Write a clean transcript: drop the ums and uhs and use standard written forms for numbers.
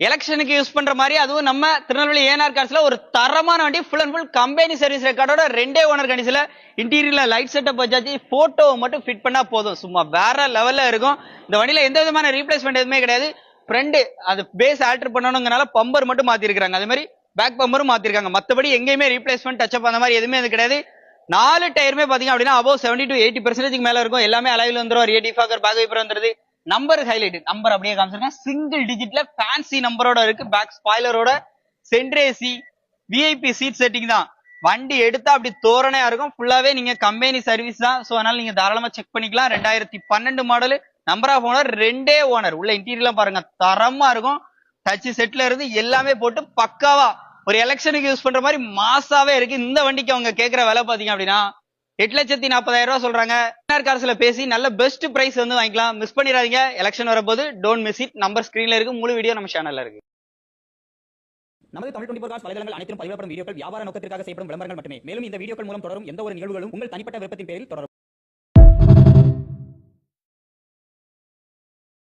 எலெக்ஷனுக்கு யூஸ் பண்ற மாதிரி அதுவும் நம்ம திருநெல்வேலி ஏனார் கார்ஸ்ல ஒரு தரமான வண்டி full and full company service ரெக்கார்டோட 2 ஓனர் கண்டிஷன்ல இன்டீரியர்ல லைட் செட்டப் வச்சாச்சு போட்டோ மட்டும் ஃபிட் பண்ணா போதும் சும்மா வேற லெவல்ல இருக்கும். இந்த வண்டியில எந்த விதமான ரீப்ளேஸ்மெண்ட் எதுவுமே கிடையாது. ஃப்ரண்ட் அது பேஸ் ஆல்டர் பண்ணணும்ங்கனால பம்பர் மட்டும் மாத்தி இருக்காங்க. அதே மாதிரி பேக் பம்பரும் மாத்திருக்காங்க. மத்தபடி எங்கேயுமே ரீப்ளேஸ்மெண்ட் டச்சப் அந்த மாதிரி எதுவுமே கிடையாது. 4 டயருமே பாத்தீங்க அப்படின்னா அபோவ் 70 to 80% மேல இருக்கும். எல்லாமே அலைவில் வந்துரும். ரியர் டிஃபாகர் பேக் வைப்பர் வந்துருது. நம்பர் ஹைலைட் நம்பர் அப்படியே காமிச்சிருக்கேன். சிங்கிள் டிஜிட்ல ஃபேன்சி நம்பரோட இருக்கு. பேக் ஸ்பாய்லரோட சென்ட்ரேசி விஐபி சீட் செட்டிங் தான். வண்டி எடுத்தா அப்படி தோரணையா இருக்கும். ஃபுல்லாவே நீங்க கம்பெனி சர்வீஸ் தான். சோ அதனால நீங்க தாராளமா செக் பண்ணிக்கலாம். 2012 model. Number of owner 2 owner. உள்ள இன்டீரியர்லாம் பாருங்க தரமா இருக்கும். டச் செட்ல இருந்து எல்லாமே போட்டு பக்காவா ஒரு எலெக்ஷனுக்கு யூஸ் பண்ற மாதிரி மாசாவே இருக்கு. இந்த வண்டிக்கு அவங்க கேட்கிற விலை பாத்தீங்க அப்படின்னா 8,40,000 ரூபாய் சொல்றாங்க. கார்ஸ்ல பேசி நல்ல பெஸ்ட் பிரைஸ் வந்து வாங்கிக்கலாம். மிஸ் பண்ணிடாதீங்க. எலெக்ஷன் வரப்போது டோன்ட் மிஸ் இட். நம்பர் ஸ்கிரீன்ல இருக்கு. முழு வீடியோ நம்ம சேனல்ல இருக்கு. நமது தமிழ் 24 காஸ் வலைதளங்கள் அனைத்தும் பதிவிடப்படும் வீடியோக்கள் வியாபார நோக்கத்திற்காக செய்யப்படும் விளம்பரங்கள் மட்டுமே. மேலும் இந்த வீடியோக்கள் மூலம் தொடரும் எந்த ஒரு நிகழ்வுகளும் உங்கள் தனிப்பட்ட விருப்பத்தின் பேரில் தொடரும்.